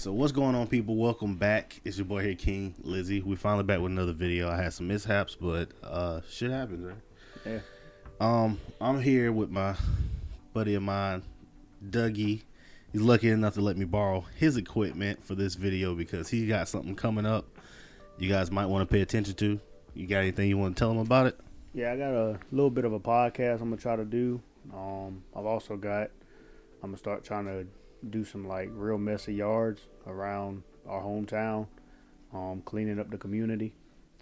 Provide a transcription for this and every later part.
So what's going on, people? Welcome back. It's your boy here, King Lizzie. We finally back with another video. I had some mishaps, but shit happens, right? Yeah. I'm here with my buddy of mine, Dougie. He's lucky enough to let me borrow his equipment for this video because he got something coming up you guys might want to pay attention to. You got anything you want to tell him about it? Yeah, I got a little bit of a podcast I'm gonna try to do. I'm gonna start trying to do some like real messy yards around our hometown, cleaning up the community.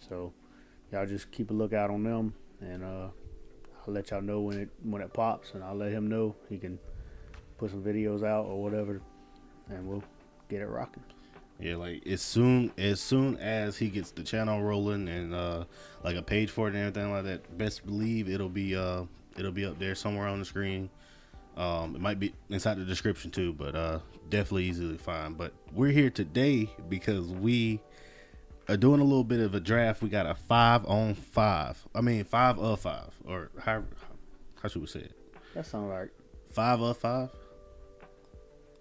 So y'all just keep a lookout on them, and I'll let y'all know when it pops, and I'll let him know. He can put some videos out or whatever, and we'll get it rocking. Yeah, like as soon as he gets the channel rolling and like a page for it and everything like that, best believe it'll be up there somewhere on the screen. It might be inside the description too, but definitely easily find. But we're here today because we are doing a little bit of a draft. We got a 5 of 5, or how should we say it? That sounds right. 5 of 5.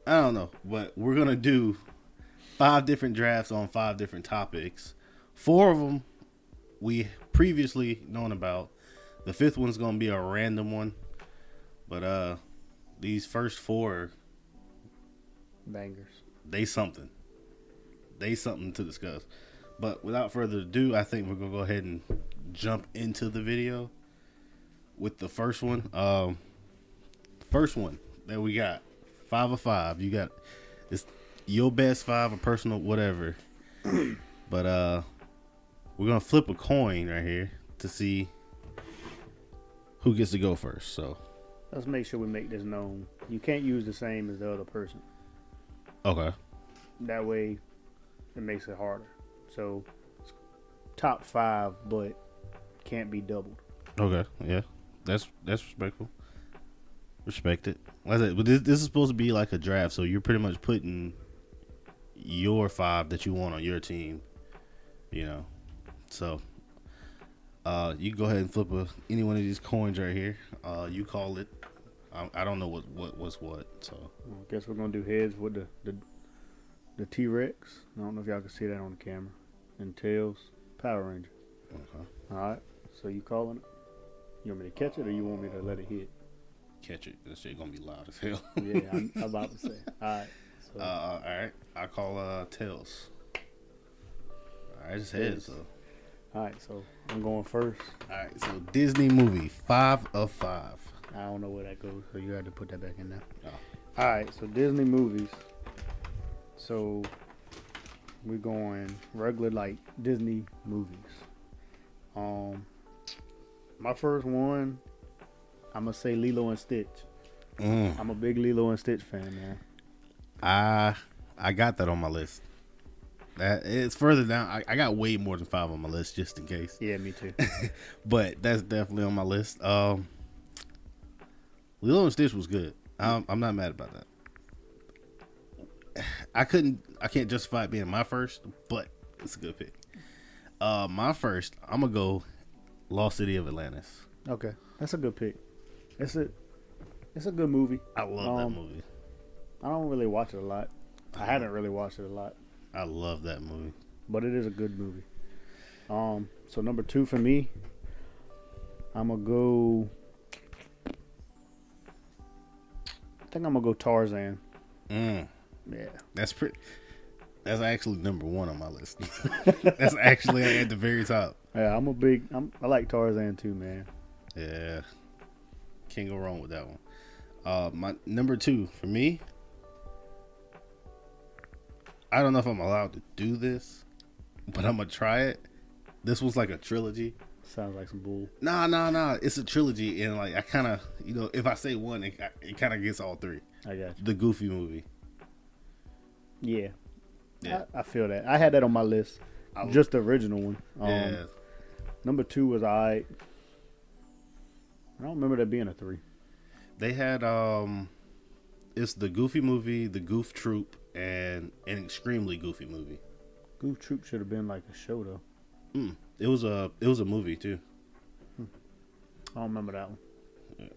I don't know, but we're gonna do 5 different drafts on 5 different topics. 4 of them we previously known about. The 5th one's gonna be a random one, but these first 4 Bangers. They something to discuss. But without further ado, I think we're gonna go ahead and jump into the video with the first one. First one that we got, 5 of 5. You got it's your best 5 or personal whatever. But we're gonna flip a coin right here to see who gets to go first. So let's make sure we make this known. You can't use the same as the other person. okay. That way, it makes it harder. So, top 5, but can't be doubled. Okay, yeah, that's respectful. Respect it. Like I said, but this is supposed to be like a draft, so you're pretty much putting your 5 that you want on your team. You know, so you can go ahead and flip any one of these coins right here. You call it. I don't know what's what. So I guess we're gonna do heads with the T-Rex. I don't know if y'all can see that on the camera. And tails, Power Ranger. okay, All right. So you calling it? You want me to catch it, or you want me to let it hit? catch it. This shit gonna be loud as hell. Yeah, I'm about to say. All right. So, all right. I call tails. All right, it's heads. So. All right. So I'm going first. All right. So Disney movie, 5 of 5. I don't know where that goes, so you had to put that back in there. Oh. All right. So Disney movies. So we're going regular like Disney movies. My first one, I'm gonna say Lilo and Stitch. I'm a big Lilo and Stitch fan, man. I got that on my list. That it's further down. I got way more than 5 on my list just in case. Yeah, me too. But that's definitely on my list. Lilo and Stitch was good. I'm not mad about that. I can't justify it being my first, but it's a good pick. My first, I'm gonna go Lost City of Atlantis. Okay, that's a good pick. It's a good movie. I love that movie. I don't really watch it a lot. I haven't really watched it a lot. I love that movie. But it is a good movie. So number 2 for me, I'm gonna go. I think I'm gonna go Tarzan. Yeah. That's That's actually number 1 on my list. That's actually at the very top. Yeah, I like Tarzan too, man. Yeah. Can't go wrong with that one. My number 2 for me, I don't know if I'm allowed to do this, but I'm gonna try it. This was like a trilogy. Sounds like some bull. Nah. It's a trilogy, and like I kind of, if I say one, it kind of gets all 3. I got you. The Goofy movie. Yeah. Yeah. I feel that. I had that on my list. Just the original one. Yeah. Number 2 was I don't remember that being a 3. They had it's the Goofy movie, the Goof Troop, and an extremely Goofy movie. Goof Troop should have been like a show though. It was a movie too. I don't remember that one.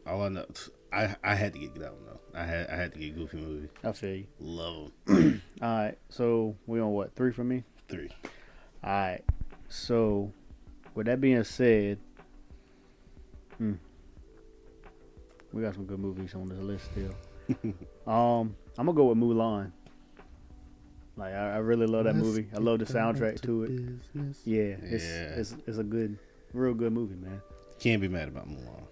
All I know, I had to get that one though. I had to get Goofy movie. I feel you. Love them. All right, so we on what, 3 for me? 3. All right, so with that being said, we got some good movies on this list still. I'm gonna go with Mulan. Like I really love that movie. I love the soundtrack to it. Business. Yeah, it's a good, real good movie, man. Can't be mad about Mulan.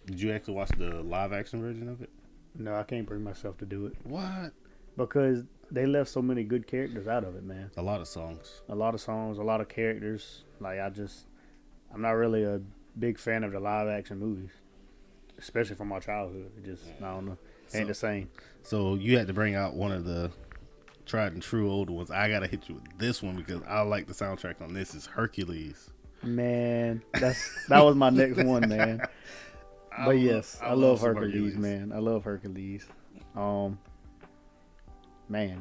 Did you actually watch the live action version of it? No, I can't bring myself to do it What? because they left so many good characters out of it, man. A lot of songs. A lot of songs, a lot of characters. Like I'm not really a big fan of the live action movies, especially from my childhood. It just, I don't know, ain't the same. So you had to bring out one of the tried and true older ones. I gotta hit you with this one because I like the soundtrack on this. Is Hercules. Man, that was my next one, man. But yes, I love Hercules, man. I love Hercules. Man,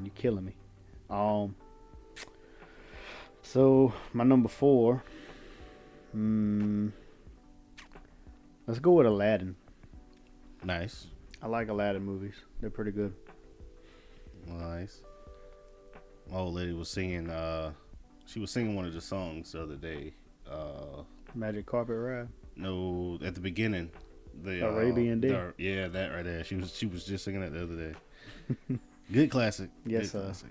you killing me. So my number 4. Let's go with Aladdin. Nice. I like Aladdin movies. They're pretty good. Nice. My old lady was singing. She was singing one of the songs the other day. Magic Carpet Ride. No, at the beginning. The Arabian Day. Yeah, that right there. She was just singing that the other day. Good classic. Yes, Good classic.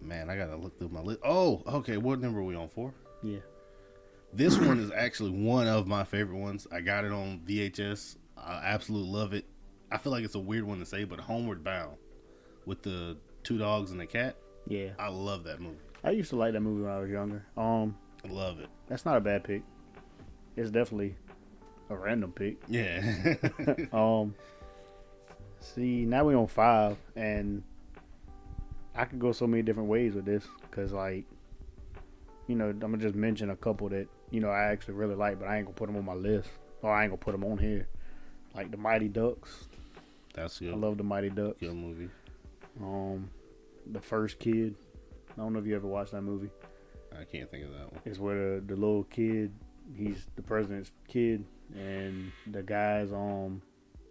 Man, I gotta look through my list. Oh, okay. What number are we on? 4? Yeah. This one is actually one of my favorite ones. I got it on VHS. I absolutely love it. I feel like it's a weird one to say, but Homeward Bound with the 2 dogs and the cat. Yeah. I love that movie. I used to like that movie when I was younger. I love it. That's not a bad pick. It's definitely a random pick. Yeah. See, now we're on 5, and I could go so many different ways with this, because, like, you know, I'm going to just mention a couple that, you know, I actually really like, but I ain't going to put them on my list, or I ain't going to put them on here. Like The Mighty Ducks. That's good. I love The Mighty Ducks. Good movie. The First Kid. I don't know if you ever watched that movie. I can't think of that one. It's where the little kid, he's the president's kid, and the guy's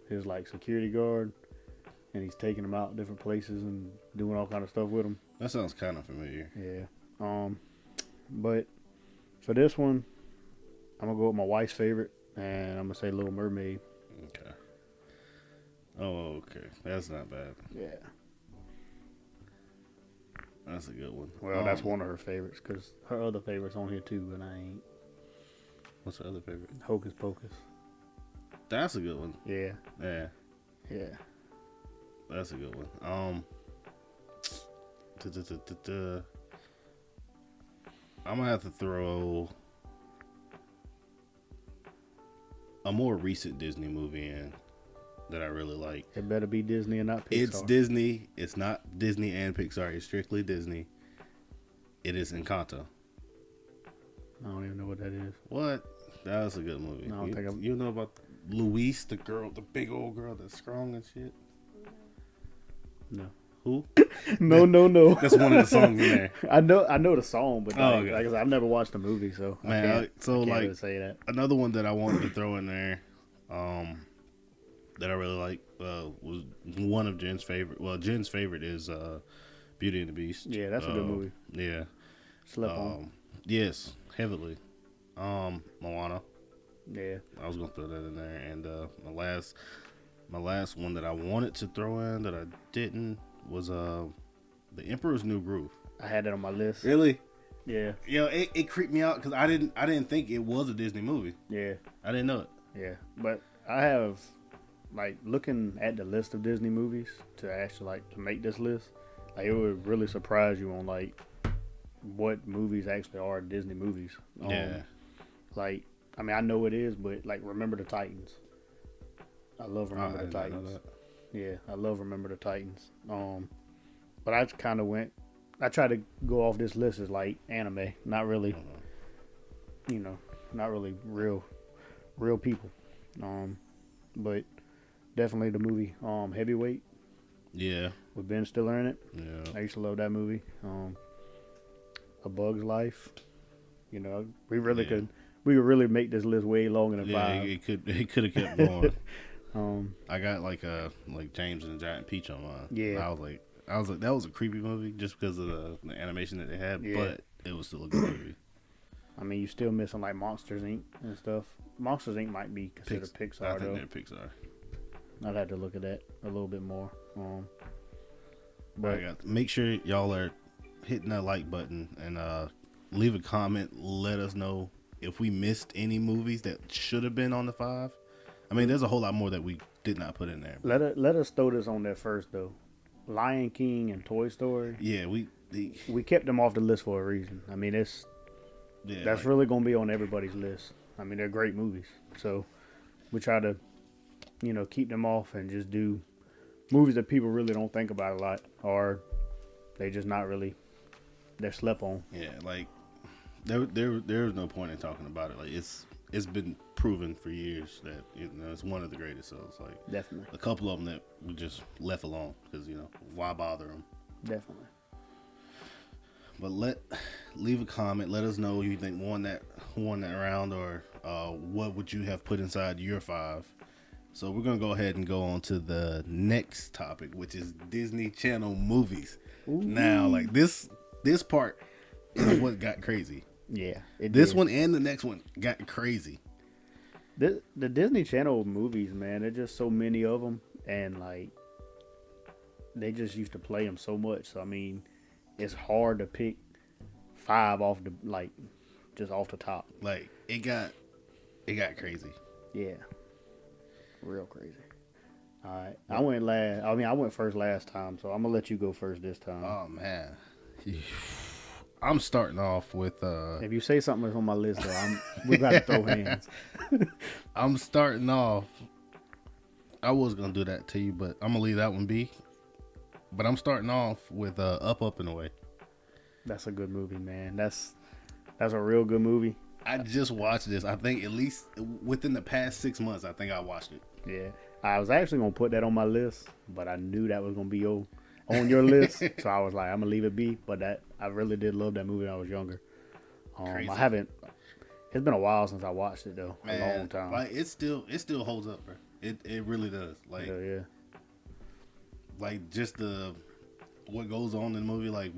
his like security guard, and he's taking him out different places and doing all kind of stuff with him. That sounds kind of familiar. Yeah. But for this one, I'm gonna go with my wife's favorite, and I'm gonna say Little Mermaid. Okay. Oh, okay. That's not bad. Yeah. That's a good one. Well, that's one of her favorites, because her other favorite's on here too, and I ain't. What's her other favorite? Hocus Pocus. That's a good one. Yeah. Yeah. Yeah. That's a good one. I'm gonna have to throw a more recent Disney movie in that I really like. It better be Disney and not Pixar. It's Disney. It's not Disney and Pixar. It's strictly Disney. It is Encanto. I don't even know what that is. What? That's a good movie. No, I don't think you know about Luis, the girl, the big old girl that's strong and shit? No. Who? No. That's one of the songs in there. I know the song, but Okay. like I said, I've never watched the movie, so I can't really say that. Another one that I wanted to throw in there, that I really like, was one of Jen's favorite. Well, Jen's favorite is Beauty and the Beast. Yeah, that's a good movie. Yeah. Slept on. Yes, heavily. Moana. Yeah. I was gonna throw that in there, and my last one that I wanted to throw in that I didn't was The Emperor's New Groove. I had that on my list. Really? Yeah. Yeah, it creeped me out because I didn't think it was a Disney movie. Yeah. I didn't know it. Yeah. But I have, like, looking at the list of Disney movies to actually, like, to make this list, like, it would really surprise you on, like, what movies actually are Disney movies. Yeah. Like, I mean, I know it is, but, like, Remember the Titans. I love Remember the did not know Titans. that. Yeah, I love Remember the Titans. But I kind of I tried to go off this list as, like, anime. Not really, you know, not really real people. But definitely the movie Heavyweight. Yeah. With Ben Stiller in it. Yeah. I used to love that movie. A Bug's Life. You know, we really could we could really make this list way longer than 5. It could have kept going. I got like James and the Giant Peach on mine. Yeah. I was like that was a creepy movie just because of the animation that they had, but it was still a good movie. I mean, you still missing like Monsters Inc. and stuff. Monsters Inc. might be considered Pixar. I think they're Pixar. I'd have to look at that a little bit more. But make sure y'all are hitting that like button and leave a comment. Let us know if we missed any movies that should have been on the 5. I mean, there's a whole lot more that we did not put in there. Let us throw this on there first, though. Lion King and Toy Story. Yeah, we kept them off the list for a reason. I mean, that's really going to be on everybody's list. I mean, they're great movies. So we try to, keep them off and just do movies that people really don't think about a lot, or they just not really, they're slept on. Yeah, like there's no point in talking about it. Like it's been proven for years that it's one of the greatest. So it's like definitely a couple of them that we just left alone because why bother them? Definitely. But leave a comment. Let us know who you think won that round, or what would you have put inside your 5. So we're gonna go ahead and go on to the next topic, which is Disney Channel movies. Ooh. Now, like this part is what got crazy. Yeah, this one and the next one got crazy. The Disney Channel movies, man, there's just so many of them, and like they just used to play them so much. So I mean, it's hard to pick 5 off just off the top. Like it got crazy. Yeah, real crazy. All right, I went first last time, so I'm gonna let you go first this time. Oh man, I'm starting off with. If you say something that's on my list, though, we got to throw hands. I'm starting off. I was gonna do that to you, but I'm gonna leave that one be. But I'm starting off with Up and Away. That's a good movie, man. That's a real good movie. I just watched this. I think at least within the past 6 months, I think I watched it. Yeah, I was actually gonna put that on my list, but I knew that was gonna be on your list, so I was like, I'm gonna leave it be. But I really did love that movie when I was younger. Crazy. I haven't. It's been a while since I watched it though. Man, a long time. Like it still holds up, bro. It really does. Like yeah. Like just what goes on in the movie, like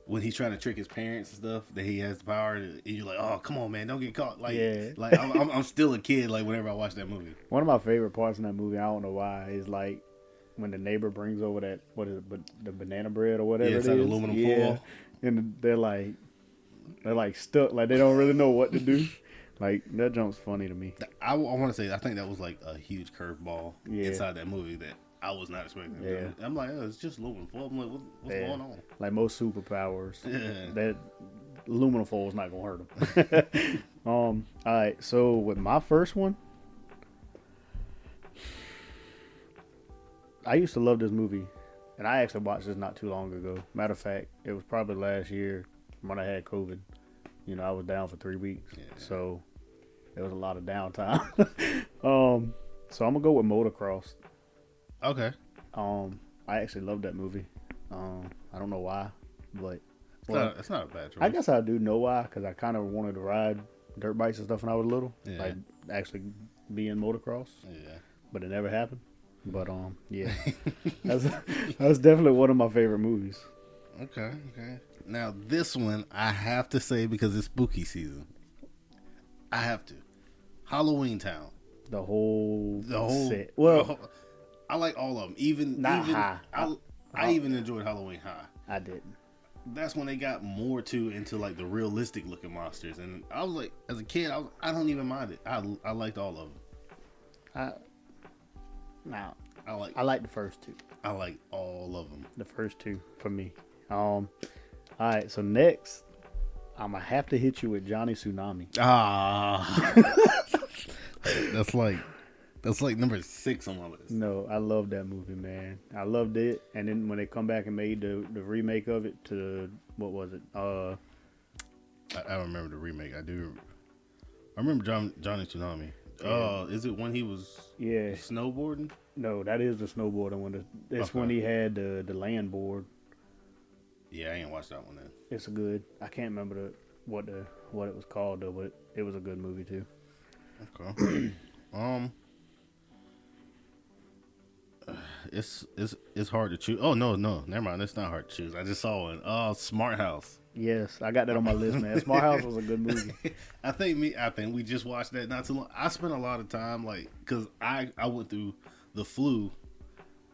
when he's trying to trick his parents and stuff, that he has the power, and you're like, oh, come on, man, don't get caught. Like, yeah. Like I'm still a kid. Like whenever I watch that movie, one of my favorite parts in that movie, I don't know why, is like when the neighbor brings over that the banana bread or whatever. It's it is. aluminum foil, and they're like stuck, like they don't really know what to do. Like that jump's funny to me. I want to say I think that was like a huge curveball Yeah. inside that movie that I was not expecting. Yeah. I'm like, oh, it's just aluminum foil. I'm like, what's going on? Like most superpowers, Yeah. that aluminum foil is not gonna hurt them. All right, so with my first one, I used to love this movie, and I actually watched this not too long ago. Matter of fact, it was probably last year when I had COVID. I was down for 3 weeks, so there was a lot of downtime. So I'm gonna go with Motocross. Okay. I actually love that movie. I don't know why, but It's not a bad choice. I guess I do know why, because I kind of wanted to ride dirt bikes and stuff when I was little, like actually be in motocross. Yeah. But it never happened. But yeah, that's definitely one of my favorite movies. Okay. Now this one I have to say because it's spooky season. I have to. Halloween Town. The whole set. Well, I like all of them. Even High. I even enjoyed Halloween High. I didn't. That's when they got more into like the realistic looking monsters, and I was like, as a kid, I don't even mind it. I liked all of them. I like the first two. I like all of them. The first two for me. All right, so next, I'm gonna have to hit you with Johnny Tsunami. That's like number 6 on my list. No, I love that movie, man. I loved it, and then when they come back and made the remake of it to what was it? I don't remember the remake. I remember Johnny Tsunami. Yeah. Is it when he was snowboarding? No, that is the snowboarding one. It's when he had the land board. Yeah, I ain't watched that one then. It's good. I can't remember what it was called though, but it was a good movie too. Okay. It's hard to choose. Oh no, never mind. It's not hard to choose. I just saw one. Smart House. Yes, I got that on my list, man. Smart House was a good movie. I think we just watched that not too long. I spent a lot of time because I went through the flu,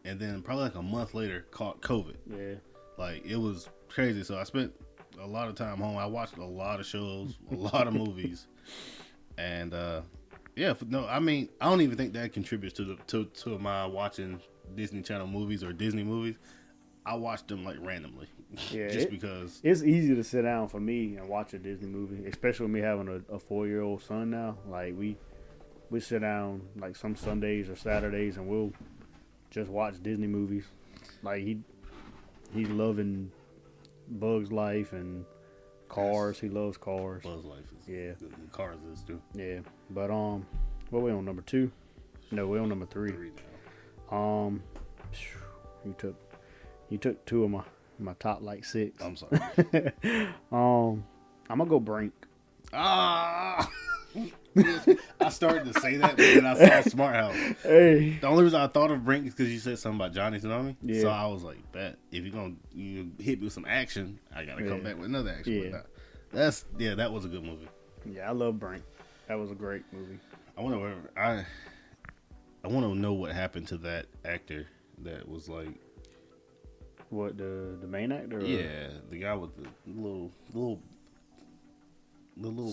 and then probably like a month later caught COVID. Yeah. Like it was crazy. So I spent a lot of time home. I watched a lot of shows, a lot of movies, and no, I mean I don't even think that contributes to my watching Disney Channel movies or Disney movies. I watched them like randomly, Yeah, because it's easy to sit down for me and watch a Disney movie, especially with me having a 4-year-old son now. Like we sit down like some Sundays or Saturdays and we'll just watch Disney movies. Like he's loving Bug's Life and Cars. He loves Cars. Buzz Life is good. And Cars is too. Yeah, but what we on number 2? No, we on number 3. You took 2 of my top like 6. I'm sorry. I'm gonna go Brink. I started to say that, but then I saw Smart House. Hey, The only reason I thought of Brink is because you said something about Johnny Tsunami. Yeah. So I was like, bet if you're gonna hit me with some action, I gotta come back with another action. Yeah. But that was a good movie. Yeah, I love Brink. That was a great movie. I want to know what happened to that actor that was like. What, the main actor? Or? Yeah, the guy with the little.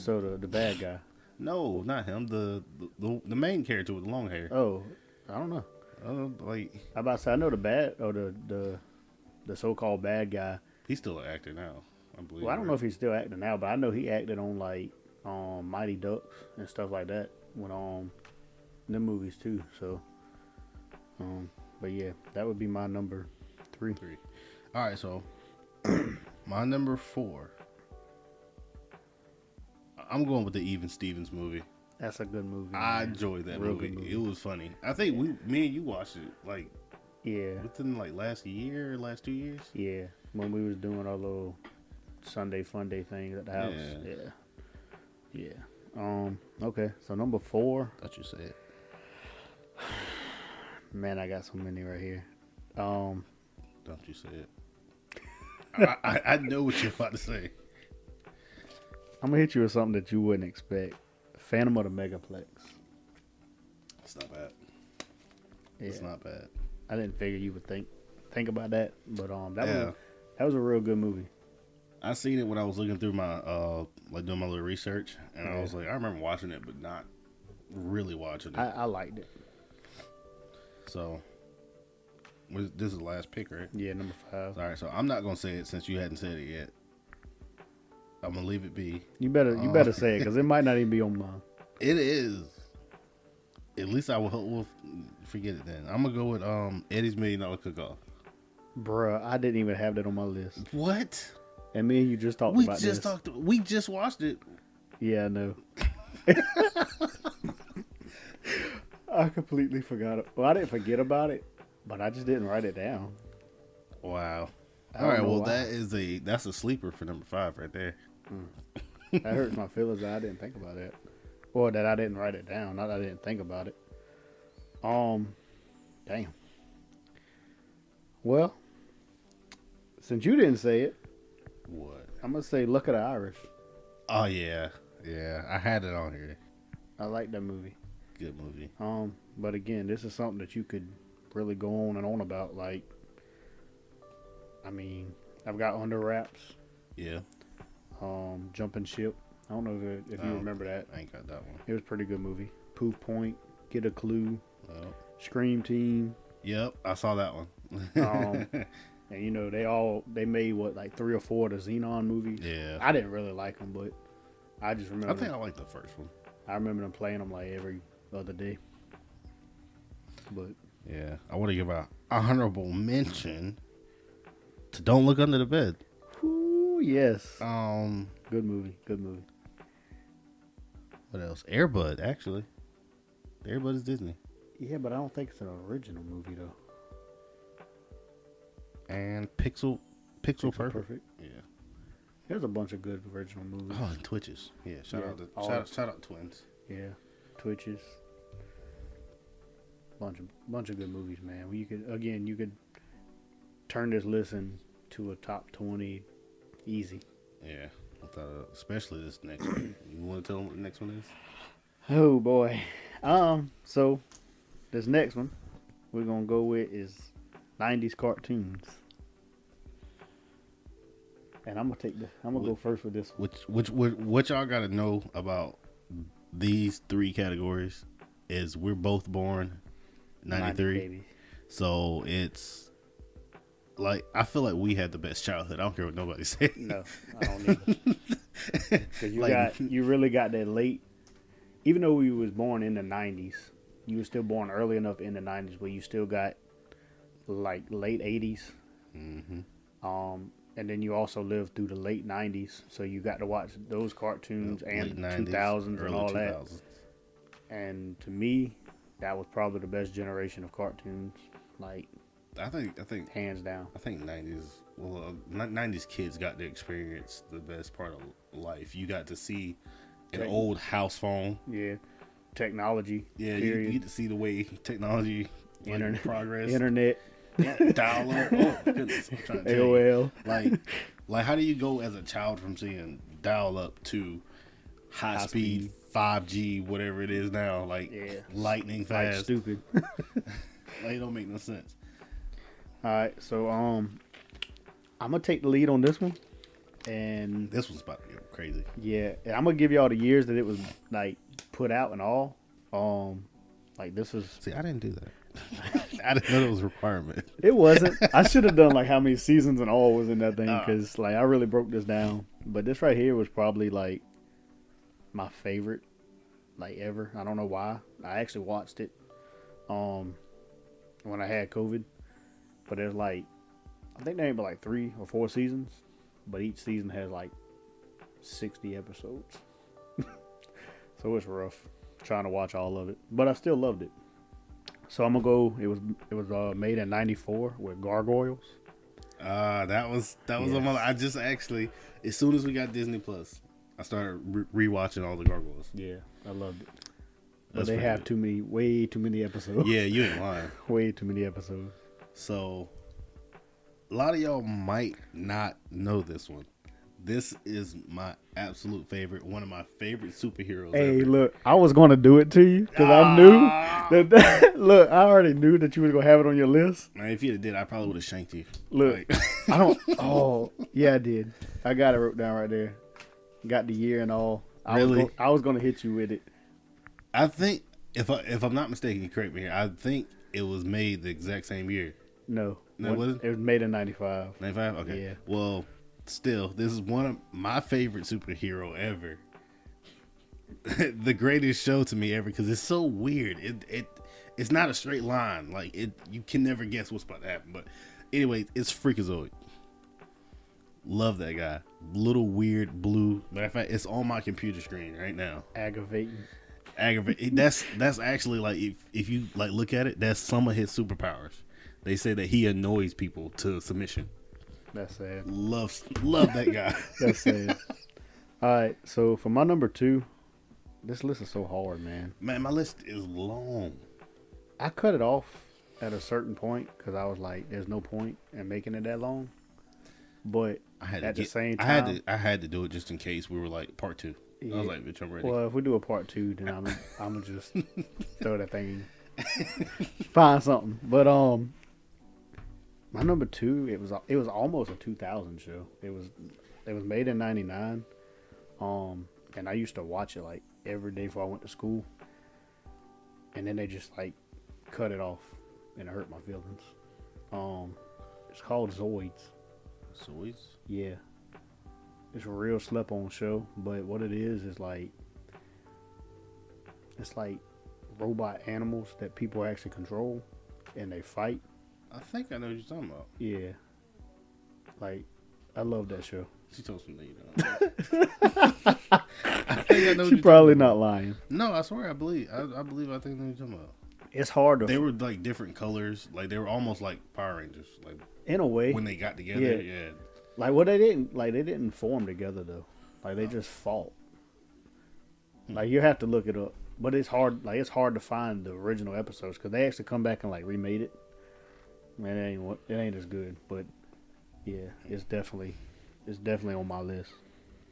So the bad guy. No, not him. The main character with the long hair. Oh, I don't know. I about to say I know the bad or the so-called bad guy. He's still an actor now, I believe. Well, I don't know if he's still acting now, but I know he acted on like Mighty Ducks and stuff like that when them movies too. So, but yeah, that would be my number 3. All right, so my number 4. I'm going with the Even Stevens movie. That's a good movie. I enjoyed that movie. It was funny. I think me and you watched it like within like last 2 years. Yeah, when we was doing our little Sunday fun day thing at the house. Yeah. Okay, so number 4. Thought you said. Man, I got so many right here. Don't you say it. I know what you're about to say. I'm gonna hit you with something that you wouldn't expect. Phantom of the Megaplex. It's not bad. Yeah. It's not bad. I didn't figure you would think about that, but that was a real good movie. I seen it when I was looking through my doing my little research, and I was like, I remember watching it, but not really watching it. I liked it. So, this is the last pick, right? Yeah, number 5. All right, so I'm not gonna say it since you hadn't said it yet. I'm gonna leave it be. You better say it because it might not even be on mine. It is. At least we'll forget it then. I'm gonna go with Eddie's $1 Million Cook-Off. Bruh, I didn't even have that on my list. What? And me and you just talked about this. We just watched it. Yeah, I know. I completely forgot it. Well, I didn't forget about it, but I just didn't write it down. Wow. All right, well that's a sleeper for number 5 right there. That hurts my feelings that I didn't think about it. Or that I didn't write it down. Not that I didn't think about it. Damn. Well, since you didn't say it, what? I'm gonna say Luck of the Irish. Oh yeah. I had it on here. I like that movie. Good movie. But again, this is something that you could really go on and on about. Like, I mean, I've got Under Wraps. Yeah. Jumping Ship. I don't know if you remember that. I ain't got that one. It was a pretty good movie. Proof Point, Get a Clue, Well, Scream Team. Yep, I saw that one. And you know they made like 3 or 4 of the Xenon movies. Yeah. I didn't really like them, but I just remember. I think I like the first one. I remember them playing them like every other day. But yeah, I want to give a honorable mention to Don't Look Under the Bed. Ooh, yes. Good movie. What else? Air Bud, actually. Air Bud is Disney. Yeah, but I don't think it's an original movie though. And Pixel Perfect. Yeah. There's a bunch of good original movies. Oh, and Twitches. Yeah, shout out Twins. Yeah, Twitches. Bunch of good movies, man. You could turn this listen to a top 20 easy. Yeah, especially this next one. You want to tell them what the next one is? Oh boy. So this next one we're gonna go with is 90s cartoons. And I'm gonna go first with this one. What y'all gotta know about these three categories is we're both born 93. So it's like, I feel like we had the best childhood. I don't care what nobody says. No, I don't either. Because you really got that late, even though we was born in the 90s, you were still born early enough in the 90s where you still got like late 80s. Mm-hmm. And then you also lived through the late 90s, so you got to watch those cartoons and 90s, 2000s and all 2000s. that. And to me, that was probably the best generation of cartoons. Like, I think hands down. I think 90s kids got to experience the best part of life. You got to see an old house phone. Yeah. Technology. Yeah, you get to see the way technology progress. Internet. Dial up. Oh goodness, I'm trying to tell AOL. You. Like how do you go as a child from seeing dial up to high speed 5G, whatever it is now, lightning fast. Like stupid. It don't make no sense. All right, so I'm gonna take the lead on this one, and this one's about to get crazy. Yeah, and I'm gonna give y'all the years that it was like put out and all. This is. See, I didn't do that. I didn't know it was a requirement. It wasn't. I should have done like how many seasons and all was in that thing, because I really broke this down. But this right here was probably like my favorite ever. I don't know why. I actually watched it when I had COVID. But there's I think there ain't but like 3 or 4 seasons, but each season has like 60 episodes. So it's rough trying to watch all of it, but I still loved it. So I'm gonna go. It was made in '94 with Gargoyles. That was on my. I just actually, as soon as we got Disney Plus, I started rewatching all the Gargoyles. Yeah, I loved it. But they have way too many episodes. Yeah, you ain't lying. Way too many episodes. So, a lot of y'all might not know this one. This is my absolute favorite. One of my favorite superheroes. Hey, ever. Look, I was going to do it to you because I knew that. Look, I already knew that you were going to have it on your list. Man, if you did, I probably would have shanked you. Look, I don't. Oh, yeah, I did. I got it wrote down right there. Got the year and all. I was going to hit you with it. I think if I'm not mistaken, you correct me here. I think it was made the exact same year. No, it wasn't. It was made in '95. 95. Okay. Yeah. Well, still, this is one of my favorite superhero ever. The greatest show to me ever because it's so weird. It's not a straight line. You can never guess what's about to happen. But anyway, it's Freakazoid. Love that guy. Little weird blue. Matter of fact, it's on my computer screen right now. Aggravating. That's actually if you look at it, that's some of his superpowers. They say that he annoys people to submission. That's sad. Love that guy. That's sad. All right, so for my number 2, this list is so hard, man. Man, my list is long. I cut it off at a certain point because I was like, "There's no point in making it that long." But at the same time, I had to do it just in case we were like part 2. Yeah. I was like, "Bitch, I'm ready." Well, if we do a part 2, then I'm gonna just throw that thing, find something. But my number 2, it was almost a 2000 show. It was made in '99, and I used to watch it like every day before I went to school. And then they just cut it off, and it hurt my feelings. It's called Zoids. Zoids? Yeah, it's a real slept-on show. But what it is it's like robot animals that people actually control, and they fight. I think I know what you're talking about. Yeah. I love that show. She told me that. I think I know. She's probably not lying. No, I swear I believe. I think I know what you're talking about. It's hard to. They were different colors. They were almost like Power Rangers. In a way. When they got together, yeah. Like, they didn't form together, though. Like, they just fought. Like, you have to look it up. But it's hard to find the original episodes because they actually come back and, like, remade it. Man, it ain't as good. But, yeah, it's definitely on my list.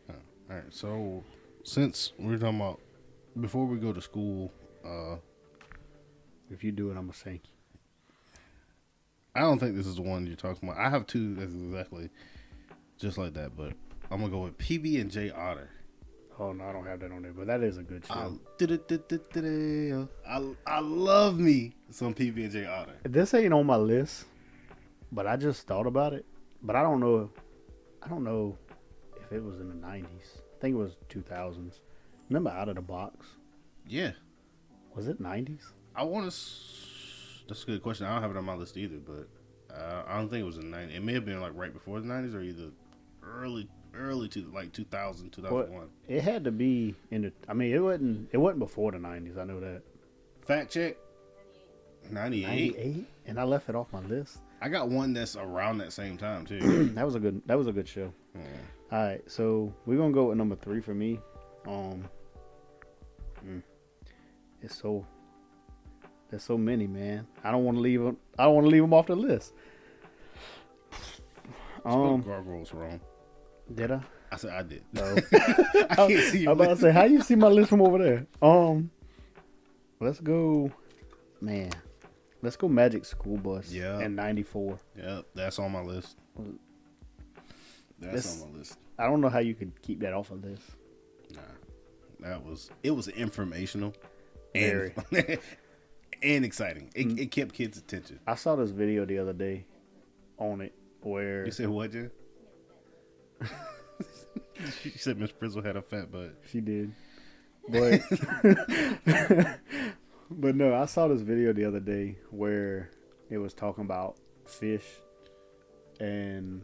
All right, so since we're talking about, before we go to school, if you do it, I'm going to thank you. I don't think this is the one you're talking about. I have two that's exactly just like that, but I'm going to go with PB&J Otter. Oh, no, I don't have that on there, but that is a good show. I love me some PB&J Otter. This ain't on my list, but I just thought about it. But I don't know if it was in the 90s. I think it was 2000s. Remember Out of the Box? Yeah. Was it 90s? I want to... That's a good question. I don't have it on my list either, but I don't think it was in the 90s. It may have been like right before the 90s or either early to like 2000, 2001. Well, it had to be in the... I mean, it wasn't before the 90s. I know that. Fact check. 98. 98? And I left it off my list. I got one that's around that same time too. That was a good show. Yeah. All right, so we're gonna go with number 3 for me. There's so many, man. I don't want to leave them off the list. Gargoyles wrong. Did I? I said I did. No. I can't see you. I'm about to say, how you see my list from over there? Let's go, man. Let's go Magic School Bus. Yeah. And 94. Yep, that's on my list. That's on my list. I don't know how you could keep that off a list. Nah, it was informational, Very. and exciting. It kept kids' attention. I saw this video the other day on it where You said what, Jen? She said Miss Frizzle had a fat butt. she did, but but no, I saw this video the other day where it was talking about fish, and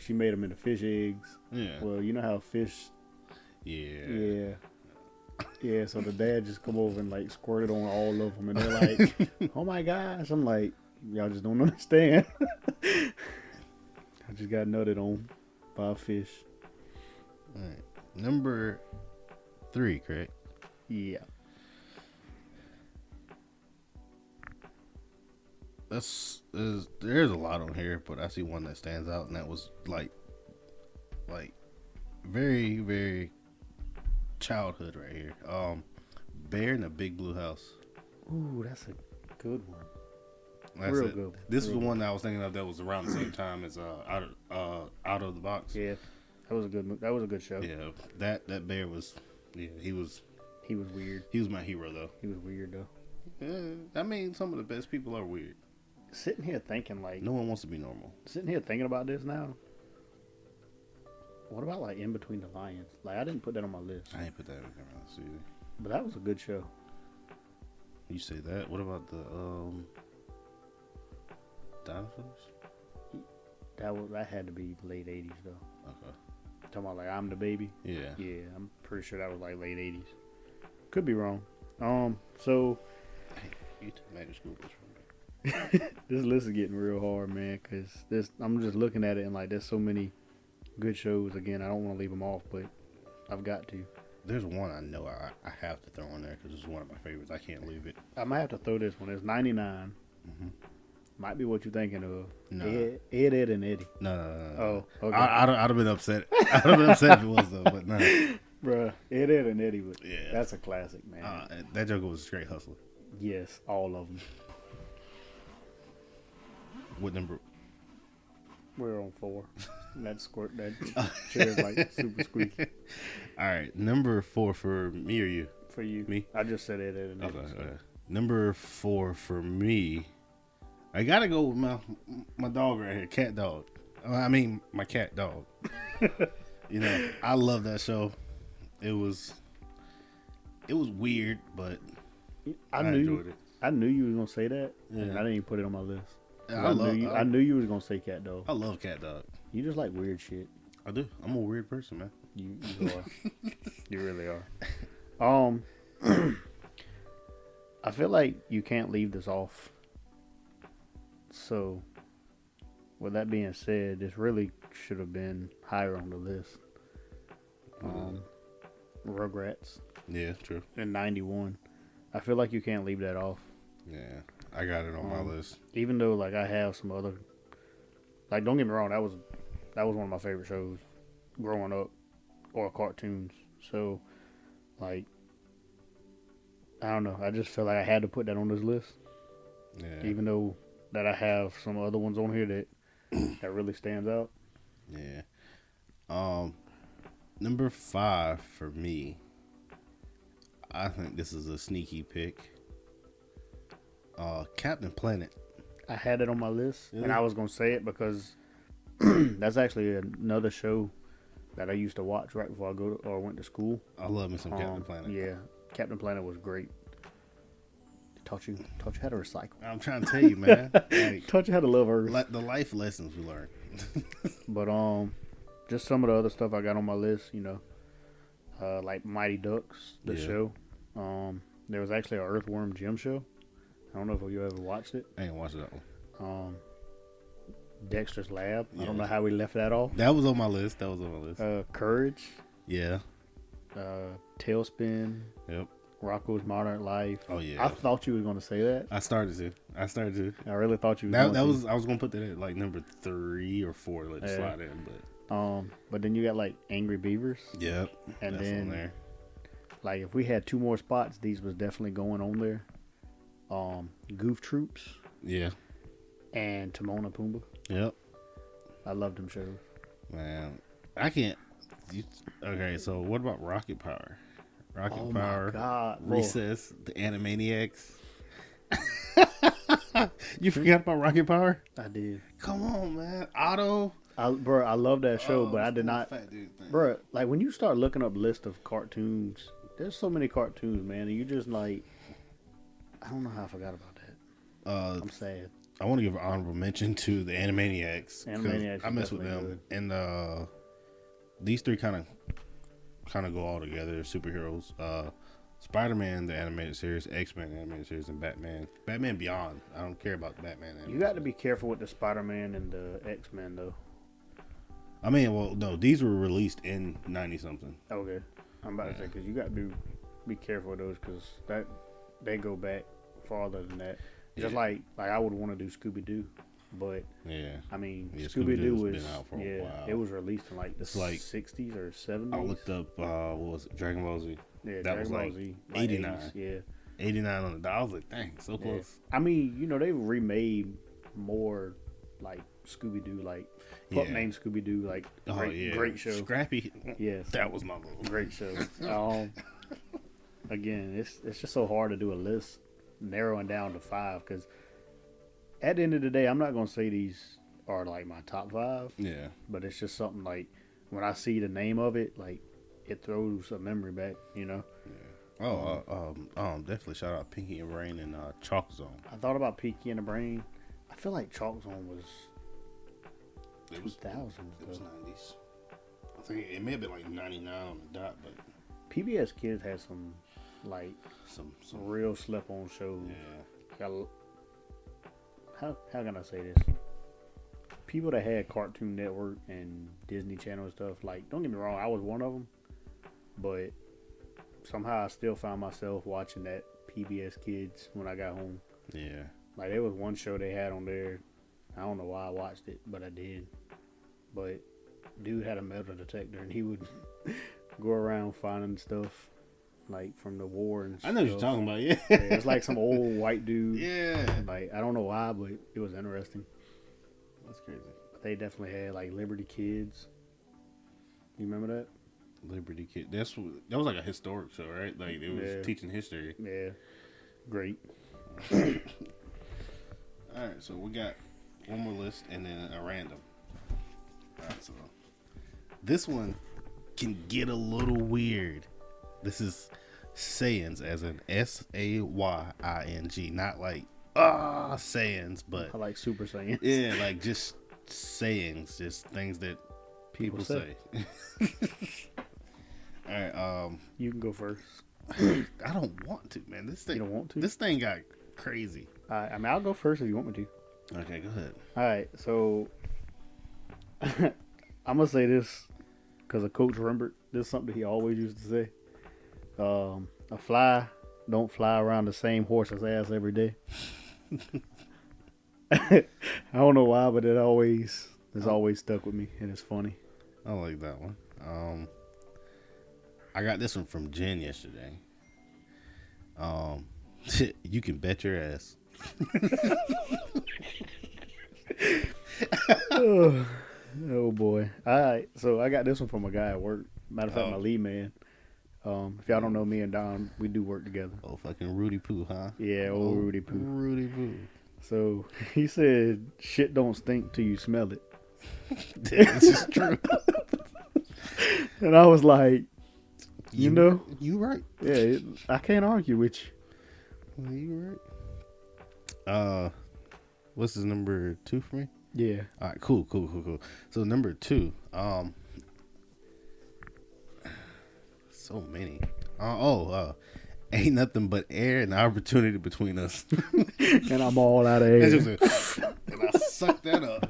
she made them into fish eggs. Yeah. Well, you know how fish. Yeah. Yeah. So the dad just come over and like squirted on all of them, and they're like, "Oh my gosh!" I'm like, "Y'all just don't understand." I just got nutted on by a fish. All right. Number 3, correct? Yeah. There's a lot on here, but I see one that stands out, and that was like very, very childhood right here. Bear in a Big Blue House. Ooh, that's a good one. That's Real it. good. This is the one that I was thinking of that was around the same time as Out of the Box. Yeah, that was a good show. Yeah, that bear was, he was weird. He was my hero though. He was weird though. I mean, some of the best people are weird. Sitting here thinking like No one wants to be normal. Sitting here thinking about this now. What about like In Between the Lions? Like I didn't put that on my list. I ain't put that on my list either. But that was a good show. You say that? What about the dinosaurs? That had to be late 80s though. Okay. Talking about like I'm the Baby. Yeah. Yeah, I'm pretty sure that was like late 80s. Could be wrong. So You took Magic School Bus from me. this list is getting real hard, man. Cause I'm just looking at it and like there's so many good shows. Again, I don't want to leave them off, but I've got to. There's one I know I have to throw in there because it's one of my favorites. I can't leave it. I might have to throw this one. It's 99. Mm-hmm. Might be what you're thinking of. No. Ed, and Eddie. No. Oh, okay. I'd have been upset. I'd have been upset if it was though, but no. Bruh, Ed, and Eddie. Yeah. That's a classic, man. That Joker was a straight hustler. Yes, all of them. What number? We're on 4. That chair's like super squeaky. All right, number 4 for me or you? For you. Me? I just said Ed, and Eddie. Okay. Number 4 for me. I gotta go with my dog right here, cat dog. My cat dog. I love that show. It was weird, but I enjoyed it. I knew you was gonna say that, and I didn't even put it on my list. I knew you was gonna say cat dog. I love cat dog. You just like weird shit. I do. I'm a weird person, man. You are. You really are. I feel like you can't leave this off. So, with that being said, this really should have been higher on the list. Rugrats. Yeah, true. In 91. I feel like you can't leave that off. Yeah, I got it on my list. Even though like I have some other, like don't get me wrong, that was one of my favorite shows growing up, or cartoons. So like I don't know, I just feel like I had to put that on this list. Yeah. Even though that I have some other ones on here that really stands out. Yeah. Number 5 for me. I think this is a sneaky pick. Captain Planet. I had it on my list, and I was gonna say it because that's actually another show that I used to watch right before I went to school. I love me some Captain Planet. Yeah, Captain Planet was great. Taught you how to recycle. I'm trying to tell you, man. Like, taught you how to love Earth. The life lessons we learned. But just some of the other stuff I got on my list, like Mighty Ducks, the show. There was actually an Earthworm Jim show. I don't know if you ever watched it. I ain't watched that one. Dexter's Lab. Yeah. I don't know how we left that off. That was on my list. Courage. Yeah. Tailspin. Yep. Rocko's Modern Life. Oh yeah. I thought you were going to say that. I started to. I really thought you were I was going to put that at like number 3 or 4 to let it slide in, but then you got like Angry Beavers. Yep. And that's then on there. Like if we had 2 more spots, these was definitely going on there. Goof Troops. Yeah. And Timon and Pumbaa. Yep. I love them shows. Man, I can't. Okay, so what about Rocket Power? Rocket Power. My God, Recess. The Animaniacs. You forgot about Rocket Power? I did. Come on, man. Otto. I love that show, but I did not. Bro, like when you start looking up list of cartoons, there's so many cartoons, man, and you just like, I don't know how I forgot about that. I'm sad. I want to give an honorable mention to the Animaniacs. I mess with them, good. And these 3 kind of go all together. They're superheroes. Spider-Man, the animated series, X-Men, the animated series, and Batman. Batman Beyond. I don't care about Batman. You got to be careful with the Spider-Man and the X-Men, though. I mean, well, no, these were released in 90-something. Okay. I'm about to say, because you got to be careful with those, because they go back farther than that. Just like I would want to do Scooby-Doo, but I mean, Scooby-Doo was been out for a while. It was released in like the 60s or 70s. I looked up what was it, Dragon Ball Z. Yeah, that was like 89. 80s, yeah, 89 on the dot. I was like, dang, so close. I mean, they remade more like Scooby-Doo, like Pup Named Scooby-Doo, like great show. Scrappy, yes, that was my move. Great show. Again, it's just so hard to do a list narrowing down to 5 because at the end of the day, I'm not gonna say these are like my top 5. Yeah, but it's just something like when I see the name of it, like it throws a memory back, Yeah. Definitely shout out Pinky and Brain and Chalk Zone. I thought about Pinky and the Brain. I feel like Chalk Zone was 2000s. It was 90s. I think it may have been like 99 on the dot, but PBS Kids had some like some real slip on shows. Yeah. How can I say this? People that had Cartoon Network and Disney Channel and stuff, like, don't get me wrong, I was one of them, but somehow I still found myself watching that PBS Kids when I got home. Yeah. Like, there was one show they had on there. I don't know why I watched it, but I did. But dude had a metal detector, and he would go around finding stuff, like, from the war and stuff. I know what you're talking about, yeah. It's like some old white dude. Yeah. Like, I don't know why, but it was interesting. That's crazy. But they definitely had, like, Liberty Kids. You remember that? Liberty Kid. That was like a historic show, right? Like, it was teaching history. Yeah. Great. Alright, so we got one more list and then a random. Alright, so this one can get a little weird. This is Saiyans, as in Saying, not like Saiyans, but I like Super Saiyans. Yeah, like just sayings, just things that people say. All right, you can go first. I don't want to, man. This thing. You don't want to? This thing got crazy. I mean, I'll go first if you want me to. Okay, go ahead. All right, so I'm gonna say this because of Coach Rembert. This is something he always used to say. A fly don't fly around the same horse's ass every day. I don't know why, but it's always stuck with me, and it's funny. I like that one. I got this one from Jen yesterday. You can bet your ass. Oh boy. All right. So I got this one from a guy at work. Matter of fact, my lead man. If y'all don't know, me and Don, we do work together. Oh, fucking Rudy Poo, huh? Yeah, old Rudy Poo. Rudy Poo. So he said, "Shit don't stink till you smell it." This is true. And I was like, you know, you right. Yeah, I can't argue with you. You right. What's his number 2 for me? Yeah. All right, cool. So number 2, so many. Ain't nothing but air and opportunity between us. And I'm all out of air. And I sucked that up.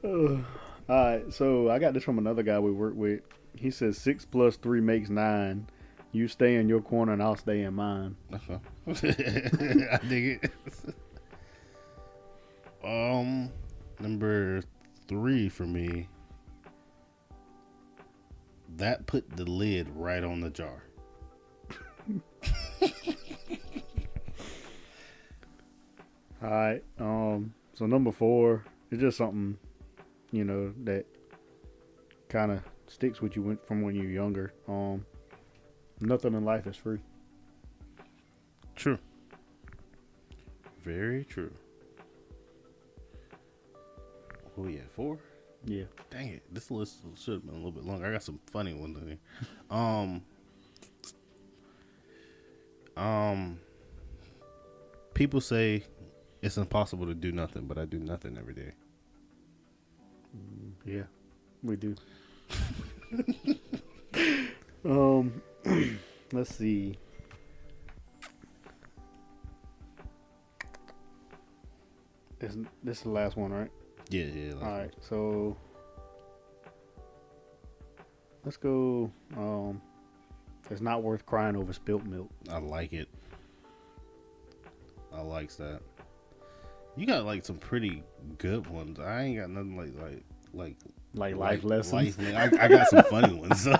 All right, so I got this from another guy we work with. He says 6 + 3 makes 9. You stay in your corner and I'll stay in mine. I dig it. Number 3 for me. That put the lid right on the jar. All right. So number 4 is just something, that kind of sticks with you from when you're younger. Nothing in life is free. True. Very true. Oh yeah, 4. Yeah. Dang it, this list should have been a little bit longer. I got some funny ones in here. People say it's impossible to do nothing, but I do nothing every day. Yeah, we do. Let's see. This is the last one, right? Yeah. All right, so let's go. It's not worth crying over spilt milk. I like it. I likes that. You got like some pretty good ones. I ain't got nothing like life lessons. I got some funny ones. So.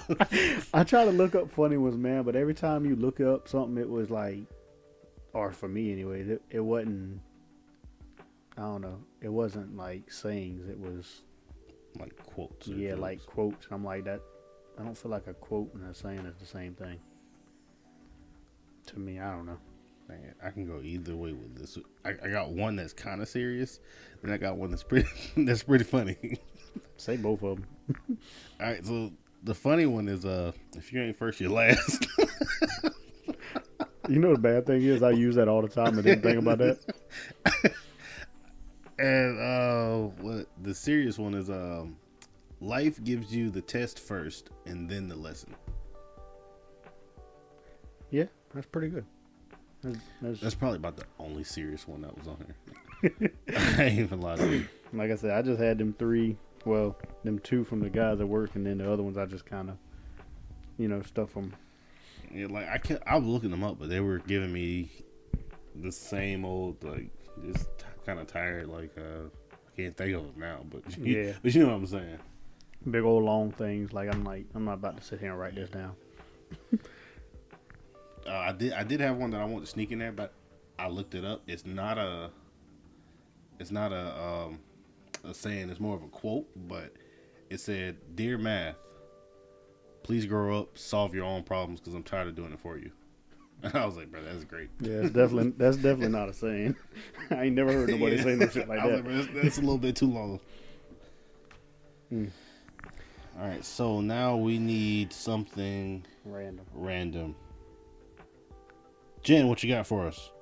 I try to look up funny ones, man, but every time you look up something, it was like, or for me anyway, it wasn't. I don't know. It wasn't like sayings. It was like quotes. Yeah, jokes. Like quotes. I'm like that. I don't feel like a quote and a saying is the same thing. To me, I don't know. Man, I can go either way with this. I got one that's kind of serious, and I got one that's pretty funny. Say both of them. All right, so the funny one is if you ain't first, you're last. You know the bad thing is I use that all the time and didn't think about that. And what the serious one is life gives you the test first and then the lesson. Yeah, that's pretty good. That's probably about the only serious one that was on here. I ain't even lie to you. Like I said, I just had them 3. Well, them 2 from the guys at work, and then the other ones I just kind of, stuff from. Yeah, like I was looking them up, but they were giving me the same old just kind of tired. I can't think of them now, but but you know what I'm saying. Big old long things. I'm not about to sit here and write this down. I did have one that I want to sneak in there, but I looked it up. It's not a saying. It's more of a quote, but it said, "Dear math, please grow up, solve your own problems, because I'm tired of doing it for you." And I was like, bro, that's great. Yeah, that's definitely not a saying. I ain't never heard nobody say no shit like that. Like, bro, that's a little bit too long. All right, so now we need something random. Jen, what you got for us?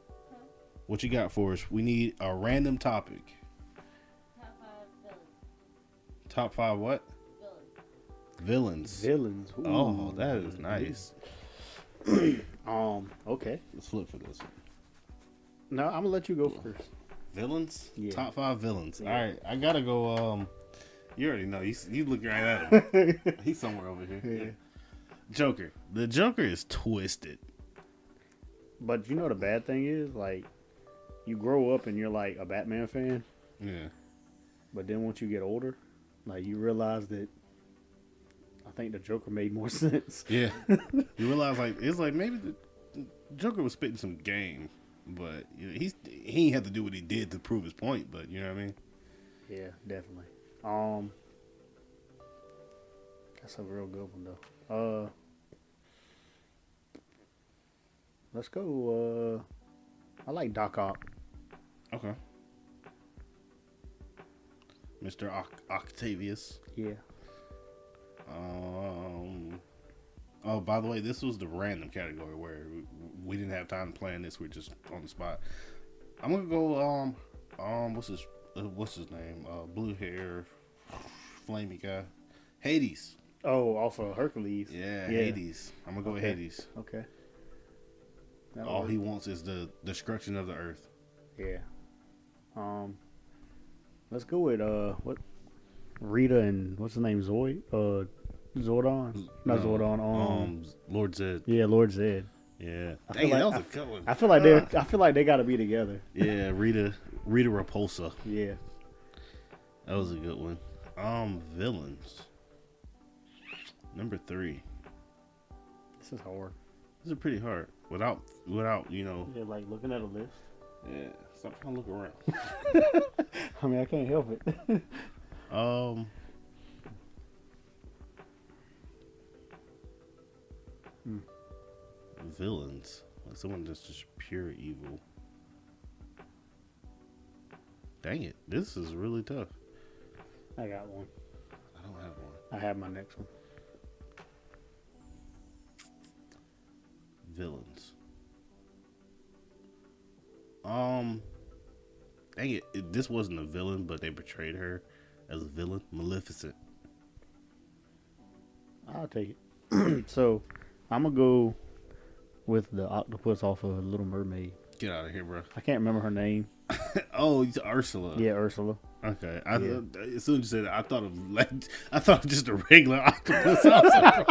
Huh? What you got for us? We need a random topic. Top 5 villains. Top 5 what? Villains. Villains. Ooh. Oh, that is nice. Okay. Let's flip for this one. No, I'm gonna let you go first. Villains? Yeah. Top 5 villains. Yeah. All right, I gotta go. You already know. You look right at him. He's somewhere over here. Yeah. Joker. The Joker is twisted. But you know the bad thing is, like, you grow up and you're like a Batman fan, Yeah. but then once you get older, like you realize that I think the Joker made more sense. Yeah. You realize, like, it's like maybe the Joker was spitting some game, but you know, he ain't have to do what he did to prove his point, but you know what I mean? Yeah, definitely. That's a real good one though. Let's go. I like Doc Ock. Okay. Mr. Octavius. Yeah. Oh, by the way, this was the random category where we didn't have time to plan this. We're just on the spot. I'm gonna go. What's his name? Blue hair, flamey guy, Hades. Oh, also Hercules. Yeah, Hades. I'm gonna go with Hades. Okay. All he wants is the destruction of the earth. Yeah. Let's go with what? Rita and what's his name? Zordon? Not No, Zordon. Lord Zed. Yeah, Lord Zed. Yeah. I Dang, feel that like- was a good one. I feel like they got to be together. Yeah, Rita Repulsa. Yeah. That was a good one. Villains. Number 3. This is hard. This is pretty hard. Without you know. Yeah, like looking at a list. Yeah. Stop trying to look around. I mean, I can't help it. Villains. Like someone that's just pure evil. Dang it. This is really tough. I got one. I don't have one. I have my next one. Villains. Dang it. This wasn't a villain, but they portrayed her as a villain. Maleficent. I'll take it. So, I'm going to go with the octopus off of Little Mermaid. Get out of here, bro. I can't remember her name. Oh, it's Ursula. Yeah, Ursula. Okay. Yeah. As soon as you said that, I thought of just a regular octopus. I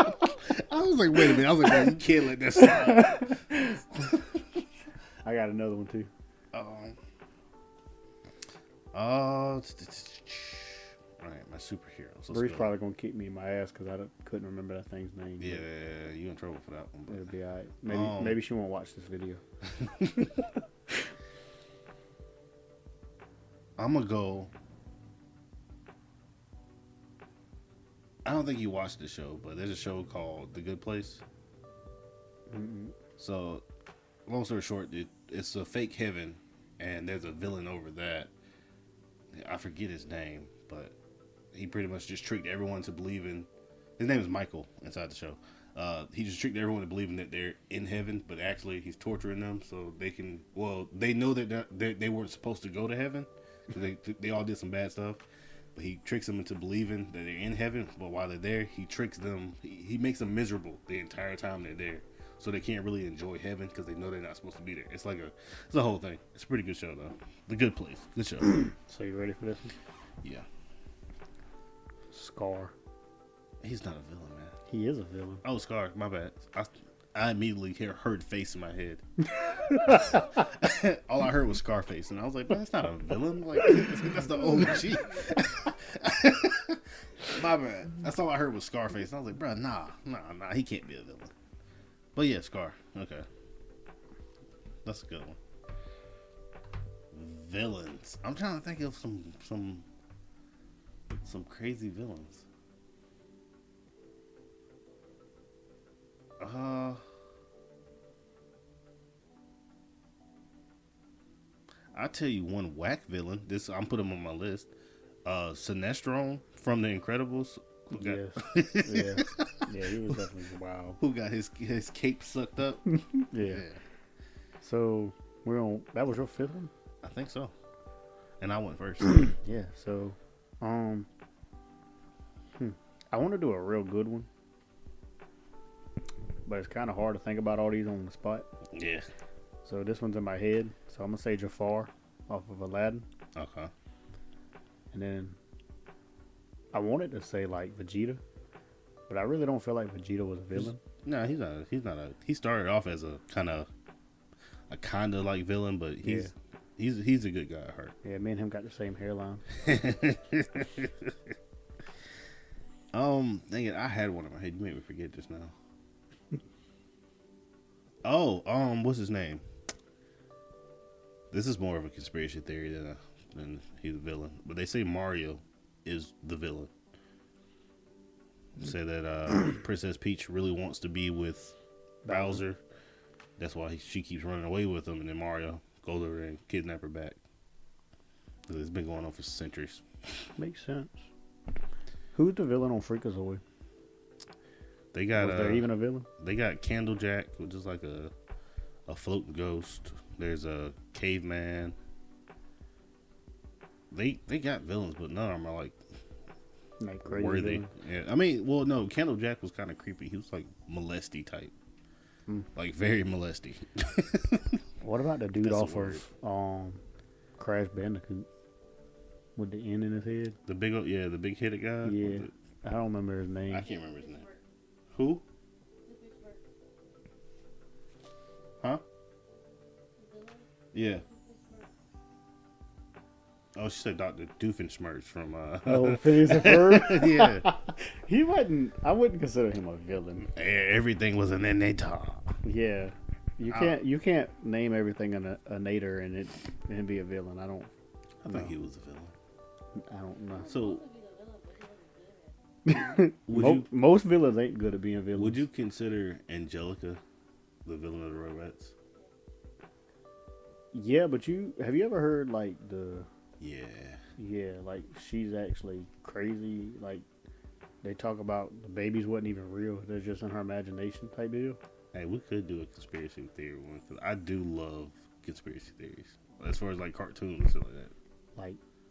was like, wait a minute. I was like, man, you can't let that slide. I got another one too. All right, my superheroes. Let's Bree's go. probably going to kick me in my ass because I couldn't remember that thing's name. Yeah, you in trouble for that one. It'll But be all right. Maybe she won't watch this video. I'm gonna go. I don't think you watched the show, but there's a show called The Good Place. Mm-mm. So, long story short, it's a fake heaven, and there's a villain over that. I forget his name, but he pretty much just tricked everyone to believe in. His name is Michael inside the show. He just tricked everyone to believing that they're in heaven, but actually he's torturing them so they can. Well, they know that they weren't supposed to go to heaven. They all did some bad stuff, but he tricks them into believing that they're in heaven. But while they're there, he tricks them. He makes them miserable the entire time they're there, so they can't really enjoy heaven because they know they're not supposed to be there. It's a whole thing. It's a pretty good show though. The Good Place, good show. So you ready for this one? Yeah, Scar. he's not a villain, man. He is a villain. Oh, Scar, my bad. I immediately heard face in my head. All I heard was Scarface, and I was like, "Man, that's not a villain. Like, that's the OG." My bad. That's all I heard was Scarface, and I was like, "Bro, nah, he can't be a villain." But yeah, Scar. Okay, that's a good one. Villains. I'm trying to think of some crazy villains. I'll tell you one whack villain. I'm putting him on my list. Sinestro from The Incredibles. Yes. Yeah, he was definitely wild. Who got his cape sucked up? Yeah. So that was your fifth one? I think so. And I went first. Yeah, so I want to do a real good one. But it's kind of hard to think about all these on the spot. Yeah. So this one's in my head. So I'm going to say Jafar off of Aladdin. Okay. And then I wanted to say like Vegeta, but I really don't feel like Vegeta was a villain. No, he's not. He's not a. He started off as a kind of like villain, but he's a good guy at heart. Yeah, me and him got the same hairline. Dang it, I had one in my head. You made me forget just now. What's his name? This is more of a conspiracy theory than he's a villain. But they say Mario is the villain. Say that Princess Peach really wants to be with Bowser. That's why she keeps running away with him, and then Mario goes over there and kidnap her back. It's been going on for centuries. Makes sense. Who's the villain on Freakazoid? They got Was there even a villain? They got Candlejack, which is like a floating ghost. There's a caveman. They got villains, but none of them are like Crazy worthy. villain. Yeah, I mean, well, no, Candlejack was kind of creepy. He was like molesty type, like very molesty. What about the dude That's a off word. of Crash Bandicoot with the N in his head? The big headed guy. Yeah, I don't remember his name. I can't remember his name. Who? Huh? Yeah. Oh, she said Dr. Doofenshmirtz from Phineas and Ferb? Yeah. He wasn't. I wouldn't consider him a villain. Everything was an innator. Yeah, you can't name everything a nader and it be a villain. I think he was a villain. I don't know. So, Most villains ain't good at being villains. would you consider Angelica the villain of the Rugrats? Yeah, but have you ever heard like like she's actually crazy. Like they talk about the babies wasn't even real; they're just in her imagination type deal. Hey, we could do a conspiracy theory one because I do love conspiracy theories as far as like cartoons and stuff like that.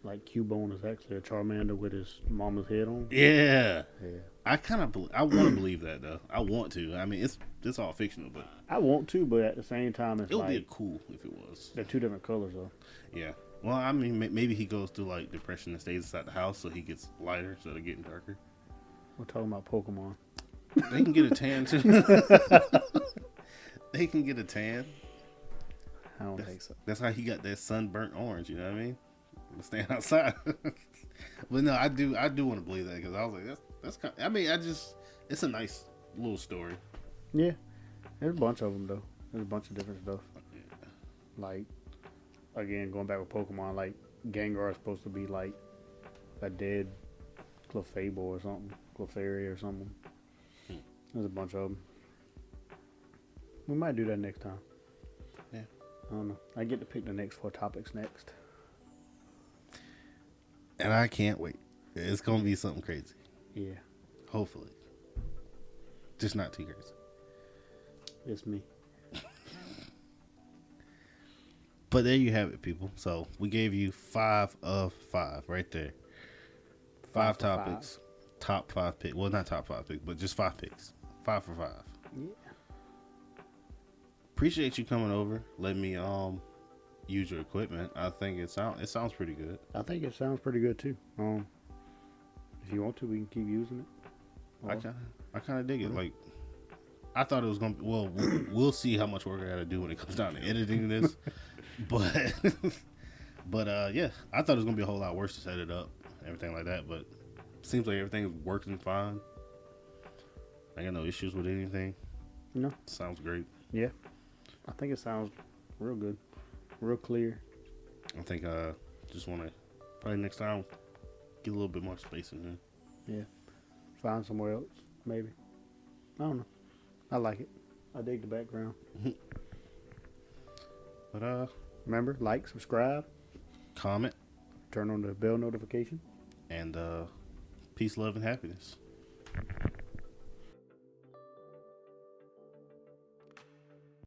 Like Cubone is actually a Charmander with his mama's head on. Yeah. Yeah. I want to believe that though. I want to. I mean, it's all fictional, but I want to, but at the same time, it would be cool if it was. They're two different colors though. Yeah. Well, I mean, maybe he goes through like depression and stays inside the house, so he gets lighter instead of getting darker. We're talking about Pokemon. They can get a tan too. They can get a tan. I don't think so. That's how he got that sunburnt orange. You know what I mean? Staying outside. But no, I do want to believe that because I was like, that's kind of, I mean, it's a nice little story. Yeah, there's a bunch of them though. There's a bunch of different stuff. Yeah. Like, again, going back with Pokemon, like Gengar is supposed to be like a dead Clefable or something, Clefairy or something. There's a bunch of them. We might do that next time. Yeah. I don't know. I get to pick the next 4 topics next. And I can't wait. It's gonna be something crazy. Yeah, Hopefully, just not too crazy. it's me. But there you have it, people. So we gave you 5 of 5 right there. 5 for topics, top 5 picks. Well, not top 5 picks, but just 5 picks. 5 for 5. Yeah. Appreciate you coming over. Let me use your equipment. I think it sounds pretty good. I think it sounds pretty good too. If you want to, we can keep using it. I kind of dig it. Like, I thought it was gonna be. Well, we'll see how much work I got to do when it comes down to editing this. but yeah, I thought it was gonna be a whole lot worse to set it up, everything like that. But it seems like everything's working fine. I got no issues with anything. No. Sounds great. Yeah, I think it sounds real good, real clear. I think just want to probably next time get a little bit more space in there. Yeah, find somewhere else maybe. I don't know. I like it. I dig the background. But Remember, like, subscribe, comment, turn on the bell notification. and peace, love, and happiness.